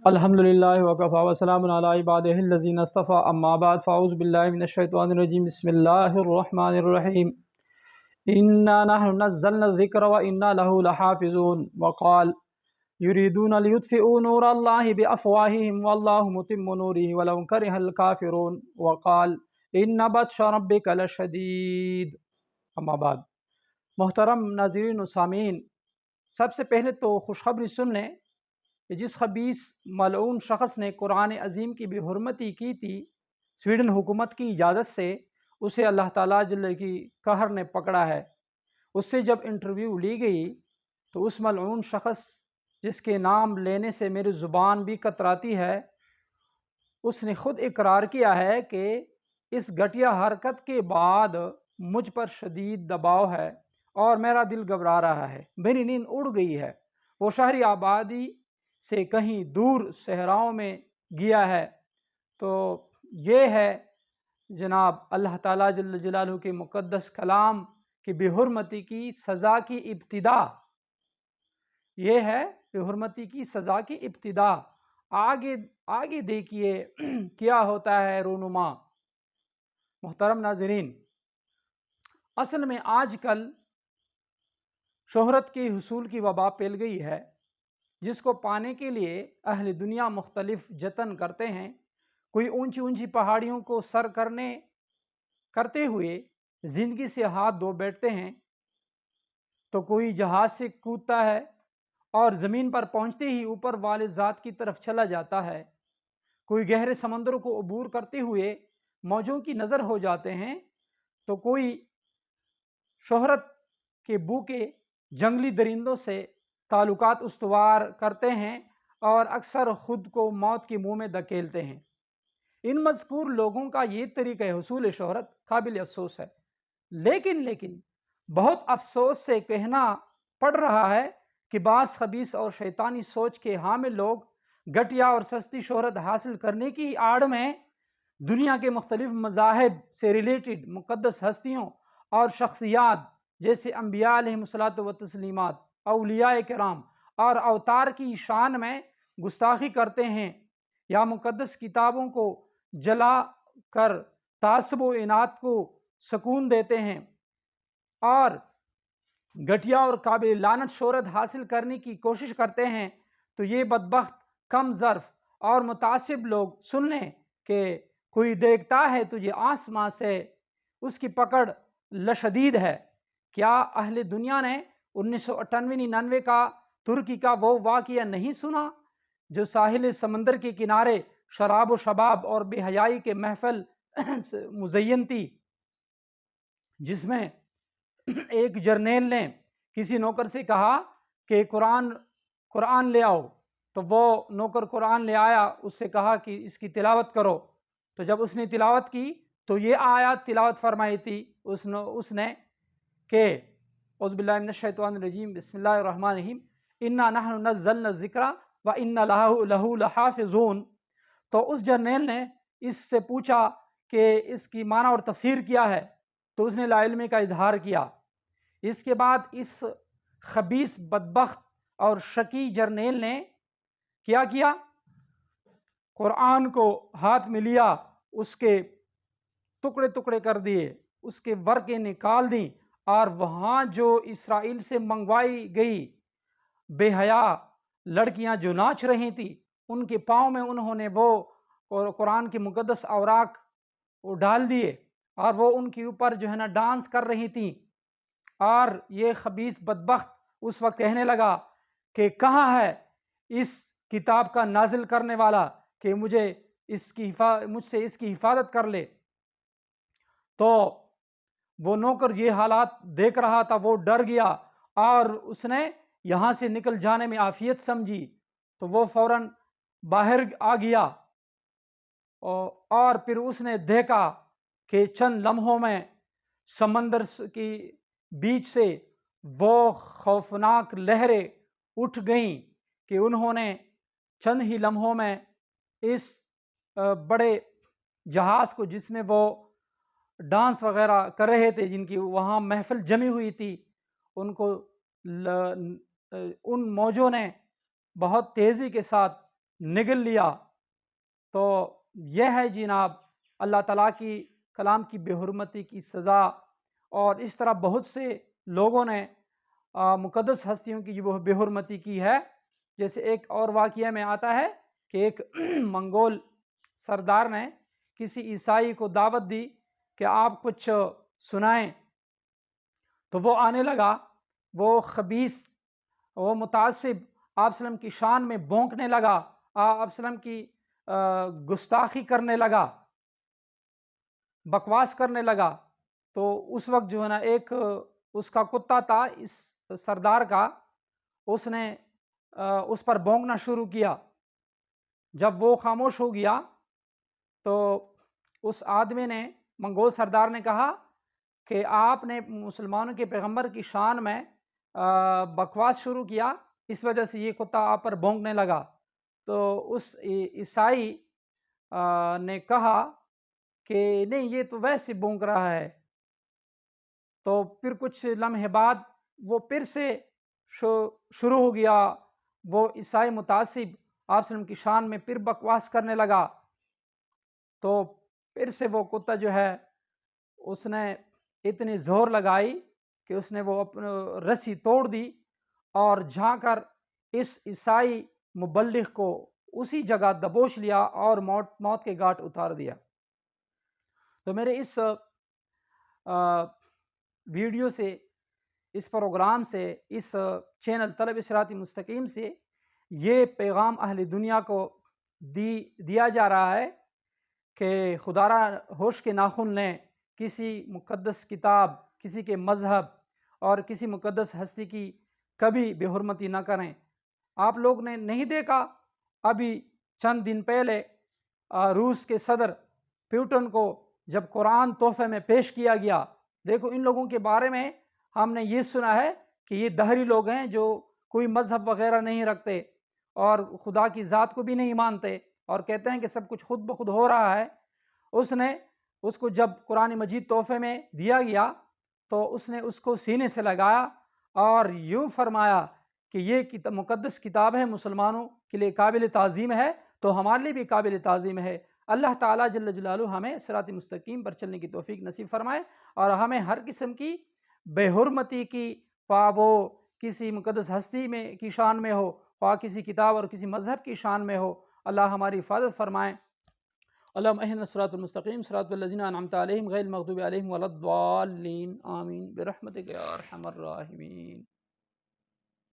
الحمدللہ وکفا وسلام علی عبادہ الذین اصطفیٰ اما بعد فاعوذ باللہ من الشیطان الرجیم بسم اللہ الرحمن الرحیم انا نحن نزلنا الذکر وانا له لحافظون وقال یریدون لیطفئوا نور اللہ بافواہہم واللہ متم نورہ ولو کرہ الکافرون وقال ان بطش ربک لشدید۔ اما بعد، محترم ناظرین و سامعین، سب سے پہلے تو خوشخبری سن لیں کہ جس خبیث ملعون شخص نے قرآن عظیم کی بے حرمتی کی تھی، سویڈن حکومت کی اجازت سے اسے اللہ تعالیٰ جل کی قہر نے پکڑا ہے۔ اس سے جب انٹرویو لی گئی تو اس ملعون شخص جس کے نام لینے سے میری زبان بھی کتراتی ہے، اس نے خود اقرار کیا ہے کہ اس گھٹیا حرکت کے بعد مجھ پر شدید دباؤ ہے اور میرا دل گھبرا رہا ہے، میری نیند اڑ گئی ہے، وہ شہری آبادی سے کہیں دور صحراؤں میں گیا ہے۔ تو یہ ہے جناب اللہ تعالیٰ جل جلالہ کے مقدس کلام کی بے حرمتی کی سزا کی ابتدا۔ یہ ہے بے حرمتی کی سزا کی ابتدا۔ آگے دیکھیے کیا ہوتا ہے رونما۔ محترم ناظرین، اصل میں آج کل شہرت کے حصول کی وبا پھیل گئی ہے، جس کو پانے کے لیے اہل دنیا مختلف جتن کرتے ہیں۔ کوئی اونچی اونچی پہاڑیوں کو سر کرتے ہوئے زندگی سے ہاتھ دھو بیٹھتے ہیں، تو کوئی جہاز سے کودتا ہے اور زمین پر پہنچتے ہی اوپر والے ذات کی طرف چلا جاتا ہے۔ کوئی گہرے سمندروں کو عبور کرتے ہوئے موجوں کی نظر ہو جاتے ہیں، تو کوئی شہرت کے بھوکے جنگلی درندوں سے تعلقات استوار کرتے ہیں اور اکثر خود کو موت کے منہ میں دھکیلتے ہیں۔ ان مذکور لوگوں کا یہ طریقہ حصول شہرت قابل افسوس ہے، لیکن بہت افسوس سے کہنا پڑ رہا ہے کہ بعض خبیث اور شیطانی سوچ کے حامل لوگ گھٹیا اور سستی شہرت حاصل کرنے کی آڑ میں دنیا کے مختلف مذاہب سے ریلیٹڈ مقدس ہستیوں اور شخصیات جیسے انبیاء علیہم الصلوۃ والتسلیمات، اولیاء کرام اور اوتار کی شان میں گستاخی کرتے ہیں، یا مقدس کتابوں کو جلا کر تعصب و عناد کو سکون دیتے ہیں اور گھٹیا اور قابل لعنت شہرت حاصل کرنے کی کوشش کرتے ہیں۔ تو یہ بدبخت کم ظرف اور متعصب لوگ سن لیں کہ کوئی دیکھتا ہے تجھے آسمان سے، اس کی پکڑ لشدید ہے۔ کیا اہل دنیا نے 1998-99 کا ترکی کا وہ واقعہ نہیں سنا جو ساحل سمندر کے کنارے شراب و شباب اور بے حیائی کے محفل مزین تھی، جس میں ایک جرنیل نے کسی نوکر سے کہا کہ قرآن لے آؤ، تو وہ نوکر قرآن لے آیا، اس سے کہا کہ اس کی تلاوت کرو۔ تو جب اس نے تلاوت کی تو یہ آیات تلاوت فرمائی تھی اس نے کہ اعوذ باللہ من الشیطان الرجیم بسم اللہ الرحمن الرحیم انا نحن نزلنا الذکر وانا لہ لحافظون۔ تو اس جرنیل نے اس سے پوچھا کہ اس کی معنی اور تفسیر کیا ہے، تو اس نے لا علمی کا اظہار کیا۔ اس کے بعد اس خبیث بدبخت اور شقی جرنیل نے کیا کیا؟ قرآن کو ہاتھ میں لیا، اس کے ٹکڑے ٹکڑے کر دیے، اس کے ورقے نکال دیں، اور وہاں جو اسرائیل سے منگوائی گئی بے حیا لڑکیاں جو ناچ رہی تھیں، ان کے پاؤں میں انہوں نے وہ قرآن کے مقدس اوراق ڈال دیے، اور وہ ان کے اوپر جو ہے نا ڈانس کر رہی تھیں۔ اور یہ خبیث بدبخت اس وقت کہنے لگا کہ کہاں ہے اس کتاب کا نازل کرنے والا کہ مجھ سے اس کی حفاظت کر لے۔ تو وہ نوکر یہ حالات دیکھ رہا تھا، وہ ڈر گیا اور اس نے یہاں سے نکل جانے میں عافیت سمجھی، تو وہ فوراً باہر آ گیا اور پھر اس نے دیکھا کہ چند لمحوں میں سمندر کی بیچ سے وہ خوفناک لہریں اٹھ گئیں کہ انہوں نے چند ہی لمحوں میں اس بڑے جہاز کو، جس میں وہ ڈانس وغیرہ کر رہے تھے، جن کی وہاں محفل جمی ہوئی تھی، ان کو ان موجوں نے بہت تیزی کے ساتھ نگل لیا۔ تو یہ ہے جناب اللہ تعالیٰ کی کلام کی بے حرمتی کی سزا۔ اور اس طرح بہت سے لوگوں نے مقدس ہستیوں کی وہ بے حرمتی کی ہے۔ جیسے ایک اور واقعہ میں آتا ہے کہ ایک منگول سردار نے کسی عیسائی کو دعوت دی کہ آپ کچھ سنائیں، تو وہ آنے لگا، وہ خبیث، وہ متعصب آپ وسلم کی شان میں بونکنے لگا، آپ وسلم کی گستاخی کرنے لگا، بکواس کرنے لگا۔ تو اس وقت جو ہے نا ایک اس کا کتا تھا اس سردار کا، اس نے اس پر بونکنا شروع کیا۔ جب وہ خاموش ہو گیا تو اس آدمی نے، منگول سردار نے کہا کہ آپ نے مسلمانوں کے پیغمبر کی شان میں بکواس شروع کیا، اس وجہ سے یہ کتا آپ پر بونکنے لگا۔ تو اس عیسائی نے کہا کہ نہیں، یہ تو ویسے بونک رہا ہے۔ تو پھر کچھ لمحے بعد وہ پھر سے شروع ہو گیا، وہ عیسائی متعصب آپ وسلم کی شان میں پھر بکواس کرنے لگا۔ تو پھر سے وہ کتا جو ہے اس نے اتنی زور لگائی کہ اس نے وہ اپنے رسی توڑ دی اور جھا کر اس عیسائی مبلغ کو اسی جگہ دبوچ لیا اور موت کے گھاٹ اتار دیا۔ تو میرے اس ویڈیو سے، اس پروگرام سے، اس چینل طلب صراط مستقیم سے یہ پیغام اہل دنیا کو دیا جا رہا ہے کہ خدا را ہوش کے ناخن لیں، کسی مقدس کتاب، کسی کے مذہب اور کسی مقدس ہستی کی کبھی بے حرمتی نہ کریں۔ آپ لوگ نے نہیں دیکھا، ابھی چند دن پہلے روس کے صدر پیوٹن کو جب قرآن تحفے میں پیش کیا گیا، دیکھو ان لوگوں کے بارے میں ہم نے یہ سنا ہے کہ یہ دہری لوگ ہیں جو کوئی مذہب وغیرہ نہیں رکھتے اور خدا کی ذات کو بھی نہیں مانتے اور کہتے ہیں کہ سب کچھ خود بخود ہو رہا ہے۔ اس کو جب قرآن مجید تحفے میں دیا گیا تو اس نے اس کو سینے سے لگایا اور یوں فرمایا کہ یہ مقدس کتاب ہے، مسلمانوں کے لیے قابل تعظیم ہے، تو ہمارے لیے بھی قابل تعظیم ہے۔ اللہ تعالیٰ جل جلالہ ہمیں صراط مستقیم پر چلنے کی توفیق نصیب فرمائے اور ہمیں ہر قسم کی بے حرمتی کی، وہ کسی مقدس ہستی میں کی شان میں ہو، خواہ کسی کتاب اور کسی مذہب کی شان میں ہو، اللہ ہماری حفاظت فرمائے۔ اللہم اہدنا الصراط المستقیم صراط الذین انعمت علیہم غیر المغضوب علیہم ولا الضالین آمین برحمتک یا ارحم الراحمین۔